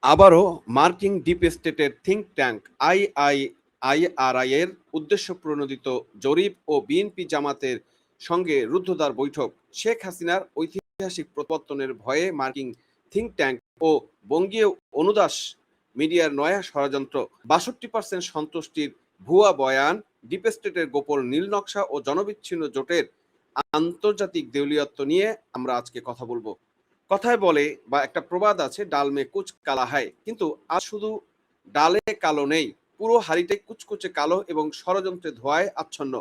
আবারও মার্কিন ডিপ স্টেটের থিঙ্ক ট্যাঙ্ক আইআরআই এর উদ্দেশ্য প্রণোদিত জরিপ ও বিএনপি জামাতের সঙ্গে রুদ্ধদ্বার বৈঠক। শেখ হাসিনার ঐতিহাসিক প্রত্যাবর্তনের ভয়ে মার্কিন থিঙ্ক ট্যাঙ্ক ও বঙ্গীয় অনুদাস মিডিয়ার নয়া ষড়যন্ত্র, ৬২% সন্তুষ্টির ভুয়া বয়ান, ডিপ স্টেটের গোপন নীলনকশা ও জনবিচ্ছিন্ন জোটের আন্তর্জাতিক দেউলিয়ত্ব নিয়ে আমরা আজকে কথা বলবো। কথায় বলে বা একটা প্রবাদ আছে, ডাল মে কুচ কালা হয়, কিন্তু আজ শুধু ডালে কালো নেই, পুরো হাড়িতে কুচকুচে কালো এবং ষড়যন্ত্রের ধোঁয়ায় আচ্ছন্ন।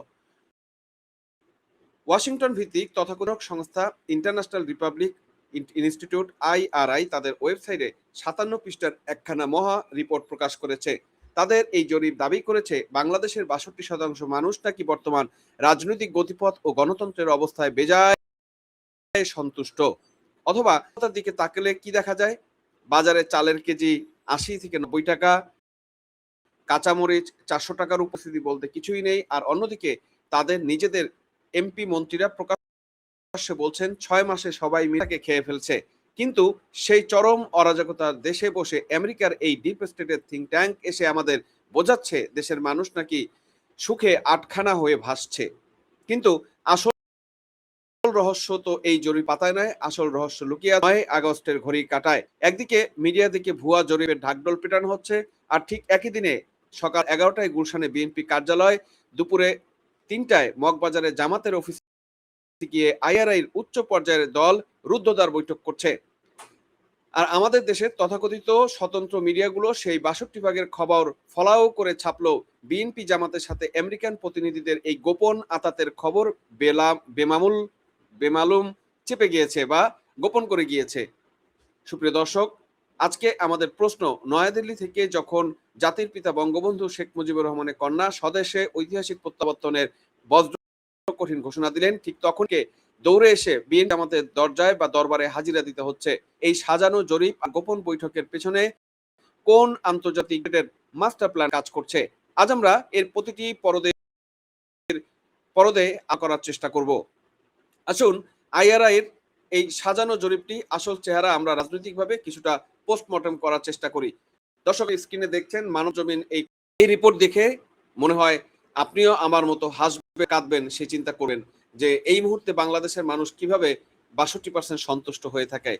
ওয়াশিংটন ভিত্তিক তথাকথিত সংস্থা ইন্টারন্যাশনাল রিপাবলিক ইনস্টিটিউট আইআরআই তাদের ওয়েবসাইটে ৫৭ পৃষ্ঠার একখানা মহা রিপোর্ট প্রকাশ করেছে। তাদের এই জরিপ দাবি করেছে বাংলাদেশের ৬২% মানুষ নাকি বর্তমান রাজনৈতিক গতিপথ ও গণতন্ত্রের অবস্থায় বেজায় সন্তুষ্ট। অথবা তার দিকে তাকালে কি দেখা যায়? বাজারে চালের কেজি ৮০ থেকে ৯০ টাকা, কাঁচামরিচ ৪০০ টাকার উপস্থিতি বলতে কিছুই নেই। আর অন্যদিকে তাদের নিজেদের এমপি মন্ত্রীরা প্রকাশ্যে বলছেন ৬ মাসে সবাই মিলে খেয়ে ফেলছে। কিন্তু সেই চরম অরাজকতার দেশে বসে আমেরিকার এই ডিপ স্টেটের থিঙ্ক ট্যাঙ্ক এসে আমাদের বোঝাচ্ছে দেশের মানুষ নাকি সুখে আটখানা হয়ে ভাসছে। কিন্তু আসল রহস্য তো এই জরিপ পাতায় নয়, আসল রহস্য লুকিয়ে ৯ আগস্টের ঘড়ি কাটায়। একদিকে মিডিয়া দিকে ভুয়া জরিপের ঢাকঢোল পেটানো হচ্ছে, আর ঠিক একই দিনে সকাল ১১টায় গুলশানে বিএনপি কার্যালয়, দুপুরে ৩টায় মগবাজারে জামাতের অফিসে গিয়ে আইআরআইর উচ্চ পর্যায়ের দল রুদ্ধদ্বার বৈঠক করছে। আর আমাদের দেশের তথাকথিত স্বতন্ত্র মিডিয়াগুলো সেই ৬২ ভাগের খবর ফলাও করে ছাপলো বিএনপি জামাতের সাথে আমেরিকান প্রতিনিধিদের এই গোপন আতাতের খবর বেমালুম চেপে গিয়েছে বা গোপন করে গিয়েছে। সুপ্রিয় দর্শক, আজকে আমাদের প্রশ্ন, নয়াদিল্লি থেকে যখন জাতির পিতা বঙ্গবন্ধু শেখ মুজিবুর রহমানের কন্যা স্বদেশে ঐতিহাসিক প্রত্যাবর্তনের বজ্র কঠিন ঘোষণা দিলেন, ঠিক তখনকে দৌড়ে এসে বিএনপি আমাদের দরজায় বা দরবারে হাজিরা দিতে হচ্ছে। এই সাজানো জরিপ আর গোপন বৈঠকের পেছনে কোন আন্তর্জাতিক মাস্টার প্ল্যান কাজ করছে? আজ আমরা এর প্রতিটি পরদে করার চেষ্টা করব। আসুন আইআরআই এর এই সাজানো জরিপটি আসল চেহারা আমরা রাজনৈতিকভাবে কিছুটা পোস্টমর্টম করার চেষ্টা করি। দর্শক, স্ক্রিনে দেখছেন মানব জমিন। এই রিপোর্ট দেখে মনে হয় আপনিও আমার মতো হাসবে কাঁদবেন, সে চিন্তা করবেন যে এই মুহূর্তে বাংলাদেশের মানুষ কিভাবে ৬২% সন্তুষ্ট হয়ে থাকে।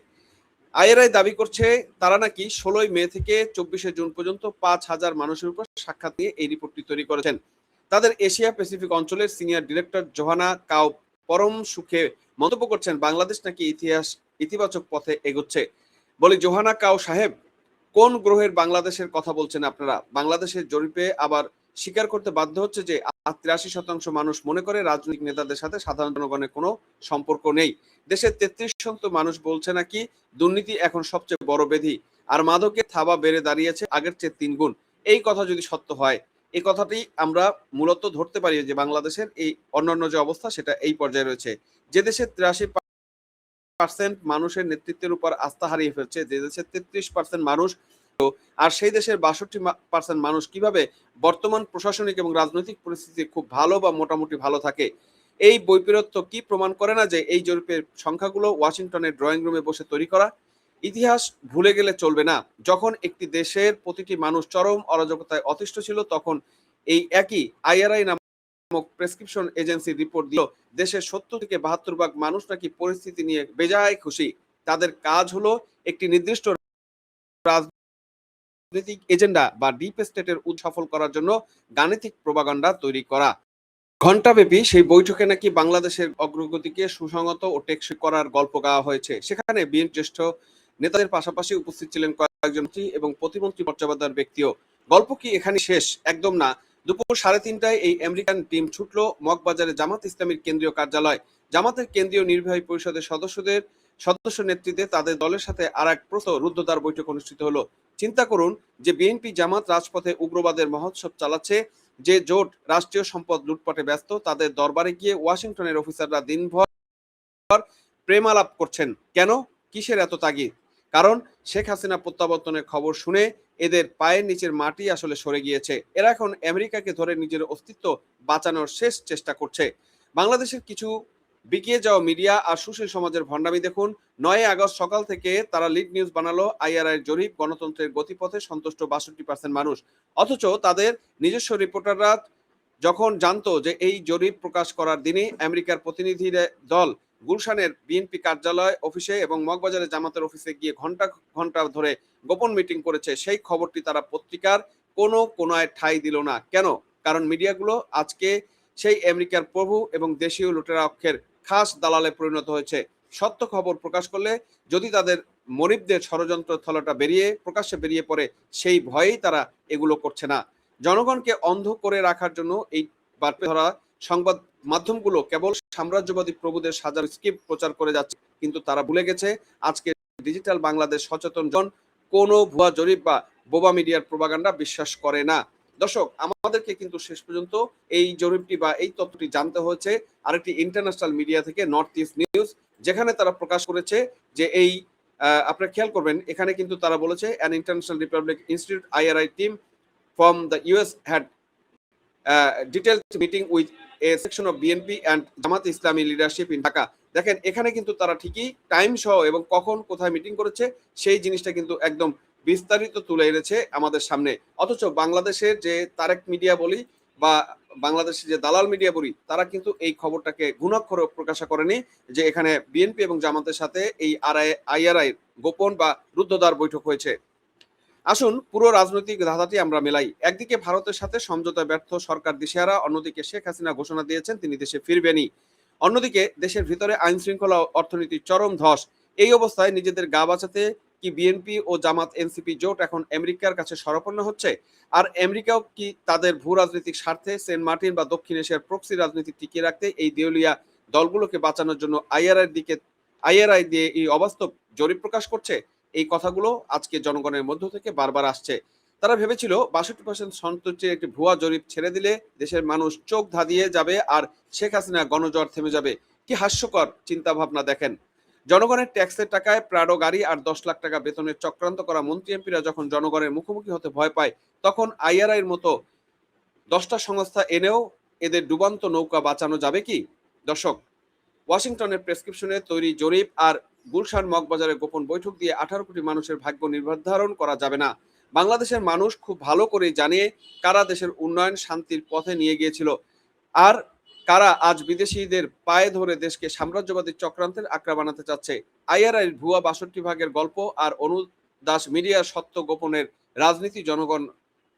আইআরআই দাবি করছে তারা নাকি ১৬ মে থেকে ২৪ জুন পর্যন্ত ৫,০০০ মানুষের উপর সাক্ষাৎ নিয়ে এই রিপোর্টটি তৈরি করেছেন। তাদের এশিয়া প্যাসিফিক অঞ্চলের সিনিয়র ডিরেক্টর জোহানা কাউ পরম সুখে মন্তব্য করছেন বাংলাদেশ নাকি ইতিবাচক পথে এগোচ্ছে। বলি, জোহানা কাউ সাহেব, কোন গ্রহের বাংলাদেশের কথা বলছেন আপনারা? বাংলাদেশের জরিপে আবার স্বীকার করতে বাধ্য হচ্ছে যে ৮৩% মানুষ মনে করে রাজনৈতিক নেতাদের সাথে সাধারণ জনগণের কোনো সম্পর্ক নেই। দেশের ৩৩% মানুষ বলছে নাকি দুর্নীতি এখন সবচেয়ে বড় ব্যাধি, আর মাদকের থাবা বেড়ে দাঁড়িয়েছে আগের চেয়ে ৩ গুণ। এই কথা যদি সত্য হয়, এই কথাটি আমরা মূলত ধরতে পারি যে বাংলাদেশের এই অন্যান্য যে অবস্থা সেটা এই পর্যায়ে রয়েছে। যে দেশের ৮৩% মানুষের নেতৃত্বের উপর আস্থা হারিয়ে ফেলছে, যে দেশের ৩৩% মানুষ, আর সেই দেশের ৬২% মানুষ কিভাবে বর্তমান প্রশাসনিক এবং রাজনৈতিক পরিস্থিতি খুব ভালো বা মোটামুটি ভালো থাকে, এই বৈপরীত্য কি প্রমাণ করে না যে এই জরিপের সংখ্যাগুলো ওয়াশিংটনের ড্রয়িং রুমে বসে তৈরি করা? ইতিহাস ভুলে গেলে চলবে না। যখন একটি দেশের প্রতিটি মানুষ চরম অরাজকতায় অতিষ্ঠ ছিল, তখন এই একই আইআরআই নামক প্রেসক্রিপশন এজেন্সি রিপোর্ট দিল দেশের ৭০ থেকে ৭২ ভাগ মানুষ নাকি পরিস্থিতি নিয়ে বেজায় খুশি। তাদের কাজ হলো একটি নির্দিষ্ট রাজনৈতিক এজেন্ডা বা ডিপ স্টেটের সফল করার জন্য গাণিতিক প্রোপাগান্ডা তৈরি করা। ঘণ্টাব্যাপী সেই বৈঠকে নাকি বাংলাদেশের অগ্রগতিকে সুসংহত ও টেকসই করার গল্প গাওয়া হয়েছে। সেখানে বিএনপির জ্যেষ্ঠ নেতাদের পাশাপাশি উপস্থিত ছিলেন কয়েকজন মন্ত্রী এবং প্রতিমন্ত্রী মর্যাদার ব্যক্তিও। গল্প কি এখানে শেষ? একদম না। দুপুর ৩:৩০টায় এই আমেরিকান টিম ছুটল মগবাজারে জামাত ইসলামীর কেন্দ্রীয় কার্যালয়। জামাতের কেন্দ্রীয় নির্বাহী পরিষদের সদস্য নেতৃত্বে তাদের দলের সাথে আর এক রুদ্ধদ্বার বৈঠক অনুষ্ঠিত হলো। চিন্তা করুন যে বিএনপি জামাত রাজপথে উগ্রবাদের মহোৎসব চালাচ্ছে, যে জোট রাষ্ট্রীয় সম্পদ লুটপাটে ব্যস্ত, তাদের দরবারে গিয়ে ওয়াশিংটনের অফিসাররা দিনভর প্রেমালাপ করছেন। কেন? কিসের এত তাগিদ? কারণ শেখ হাসিনা প্রত্যাবর্তনের খবর শুনে এদের পায়ের নিচের মাটি আসলে সরে গিয়েছে। এরা এখন আমেরিকাকে ধরে নিজের অস্তিত্ব বাঁচানোর শেষ চেষ্টা করছে। বাংলাদেশের কিছু বিকিয়ে যাওয়া মিডিয়া আর সুশীল সমাজের ভণ্ডামি দেখুন। ৯ আগস্ট সকাল থেকে তারা লিড নিউজ বানালো আইআরআই জরিপ গণতন্ত্রের গতিপথে সন্তুষ্ট ৬২% মানুষ। অথচ তাদের নিজস্ব রিপোর্টাররা যখন জানতো যে এই জরিপ প্রকাশ করার দিনই আমেরিকার প্রতিনিধি দল গুলশানের বিএনপি কার্যালয় অফিসে এবং মগবাজারের জামাতের অফিসে গিয়ে ঘন্টা ঘন্টা ধরে গোপন মিটিং করেছে, সেই খবরটি তারা পত্রিকার কোনো কোনায় ঠাঁই দিল না। কেন? কারণ মিডিয়াগুলো আজকে সেই আমেরিকার প্রভু এবং দেশীয় লুটেরা অক্ষের খাস দালালে পরিণত হয়েছে। সত্য খবর প্রকাশ করলে যদি তাদের মরিবদের ষড়যন্ত্র থলটা প্রকাশ্যে বেরিয়ে পড়ে, সেই ভয়েই তারা এগুলো করছে না। জনগণকে অন্ধ করে রাখার জন্য এই বার্পে ধরা সংবাদ মাধ্যমগুলো কেবল সাম্রাজ্যবাদী প্রভুদের সাজার স্ক্রিপ্ট প্রচার করে যাচ্ছে, কিন্তু তারা ভুলে গেছে আজকে ডিজিটাল বাংলাদেশ সচেতন জন কোনো ভুয়া জরিপ বা বোবা মিডিয়ার প্রোপাগান্ডা বিশ্বাস করে না। দর্শক, আমাদেরকে কিন্তু শেষ পর্যন্ত এই জরিপটি বা এই তথ্যটি জানতে হয়েছে আরেকটি ইন্টারন্যাশনাল মিডিয়া থেকে, নর্থ ইস্ট নিউজ, যেখানে তারা প্রকাশ করেছে যে এই আপনারা খেয়াল করবেন, এখানে কিন্তু তারা বলেছে an international Republic institute IRI team from the US had detailed meeting with a section of BNP and Jamaat Islami leadership in Dhaka. দেখেন, এখানে কিন্তু তারা ঠিকই টাইম সহ এবং কখন কোথায় মিটিং করেছে সেই জিনিসটা কিন্তু একদম বিস্তারিত তুলে এনেছে আমাদের সামনে। অথচ বাংলাদেশের যে তারেক মিডিয়া বলি বা বাংলাদেশের যে দালাল মিডিয়া বলি, তারা কিন্তু এই খবরটাকে ঘুণাক্ষরে প্রকাশ করেনি যে এখানে বিএনপি এবং জামাতের সাথে এই আইআরআই গোপন বা রুদ্ধদ্বার বৈঠক হয়েছে। আসুন পুরো রাজনৈতিক ধাঁধাটি আমরা মেলাই। একদিকে ভারতের সাথে সমঝোতায় ব্যর্থ সরকার দিশেহারা, অন্যদিকে শেখ হাসিনা ঘোষণা দিয়েছেন তিনি দেশে ফিরবেনই। অন্যদিকে দেশের ভিতরে আইন শৃঙ্খলা অর্থনীতির চরম ধস। এই অবস্থায় নিজেদের গা বাঁচাতে কি বিএনপি ও জামাত এনসিপি জোট এখন আমেরিকার কাছে শরণাপন্ন হচ্ছে? আর আমেরিকাও কি তাদের ভূ রাজনৈতিক স্বার্থে সেন্ট মার্টিন বা দক্ষিণ এশিয়ার প্রক্সি রাজনীতি টিকিয়ে রাখতে এই দেউলিয়া দলগুলোকে বাঁচানোর জন্য আইআরআই দিয়ে এই অবাস্তব জরিপ প্রকাশ করছে? এই কথাগুলো আজকে জনগণের মধ্য থেকে বারবার আসছে। তারা ভেবেছিল ৬২% সন্তুষ্টির একটি ভুয়া জরিপ ছেড়ে দিলে দেশের মানুষ চোখ ধাঁধিয়ে যাবে আর শেখ হাসিনা গণজ্বর থেমে যাবে। কি হাস্যকর চিন্তা ভাবনা দেখেন। জনগণের ট্যাক্সের টাকায় প্রাডো গাড়ি আর ১০ লাখ টাকা বেতনের চক্রান্ত করা মন্ত্রী এমপিরা যখন জনগণের মুখোমুখি হতে ভয় পায়, তখন আইআরআই এর মতো 10টা সংস্থা এনেও এদের ডুবান্ত নৌকা বাঁচানো যাবে কি? দর্শক, ওয়াশিংটনের প্রেসক্রিপশনে তৈরি জরিপ আর গুলশান মগবাজারের গোপন বৈঠক দিয়ে 18 কোটি মানুষের ভাগ্য নির্ধারণ করা যাবে না। বাংলাদেশের মানুষ খুব ভালো করেই জানে কারা দেশের উন্নয়ন শান্তির পথে নিয়ে গিয়েছিল আর কারা আজ বিদেশিদের পায়ে ধরে দেশকে সাম্রাজ্যবাদী চক্রান্তের আকড়া বানাতে চাচ্ছে। আইআরআই ভুয়া ৬২ ভাগের গল্প আর অনুদাস মিডিয়ার সত্য গোপনের রাজনীতি জনগণ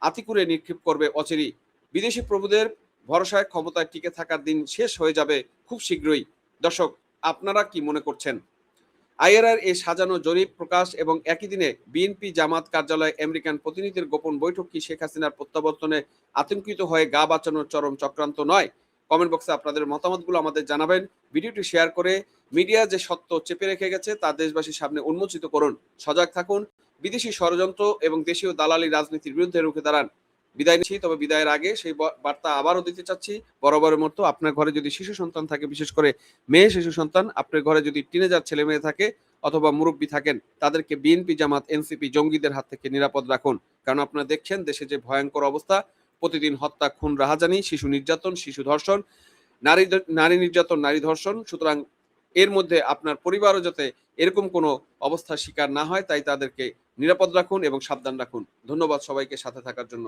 আতিকুরে নিক্ষেপ করবে অচিরেই। বিদেশি প্রভুদের ভরসায় ক্ষমতায় টিকে থাকার দিন শেষ হয়ে যাবে খুব শীঘ্রই। দর্শক, আপনারা কি মনে করছেন? আইআরআই এই সাজানো জরিপ প্রকাশ এবং একই দিনে বিএনপি জামাত কার্যালয়ে আমেরিকান প্রতিনিধির গোপন বৈঠক কি শেখ হাসিনার প্রত্যাবর্তনে আতঙ্কিত হয়ে গা বাঁচানোর চরম চক্রান্ত নয়? কমেন্ট বক্সে আপনাদের মতামতগুলো আমাদের জানাবেন। ভিডিওটি শেয়ার করে মিডিয়া যে সত্য চেপে রেখে গেছে তা দেশবাসীর সামনে উন্মোচিত করুন। সজাগ থাকুন, বিদেশি ষড়যন্ত্র এবং দেশীয় দালালি রাজনীতির বিরুদ্ধে রুখে দাঁড়ান। বিদায় নিচ্ছি, তবে বিদায়ের আগে সেই বার্তা আবারও দিতে চাচ্ছি। বরাবরের মতো আপনার ঘরে যদি শিশু সন্তান থাকে, বিশেষ করে মেয়ে শিশু সন্তান, আপনার ঘরে যদি টিনেজার ছেলে মেয়ে থাকে অথবা মুরব্বী থাকেন, তাদেরকে বিএনপি জামাত এনসিপি জঙ্গিদের হাত থেকে নিরাপদ রাখুন। কারণ আপনারা দেখছেন দেশে যে ভয়ঙ্কর অবস্থা, প্রতিদিন হত্যা, খুন, রাহাজানি, শিশু নির্যাতন, শিশু ধর্ষণ, নারী নির্যাতন, নারী ধর্ষণ। সুতরাং এর মধ্যে আপনার পরিবারও যাতে এরকম কোনো অবস্থার শিকার না হয়, তাই তাদেরকে নিরাপদ রাখুন এবং সাবধান রাখুন। ধন্যবাদ সবাইকে সাথে থাকার জন্য।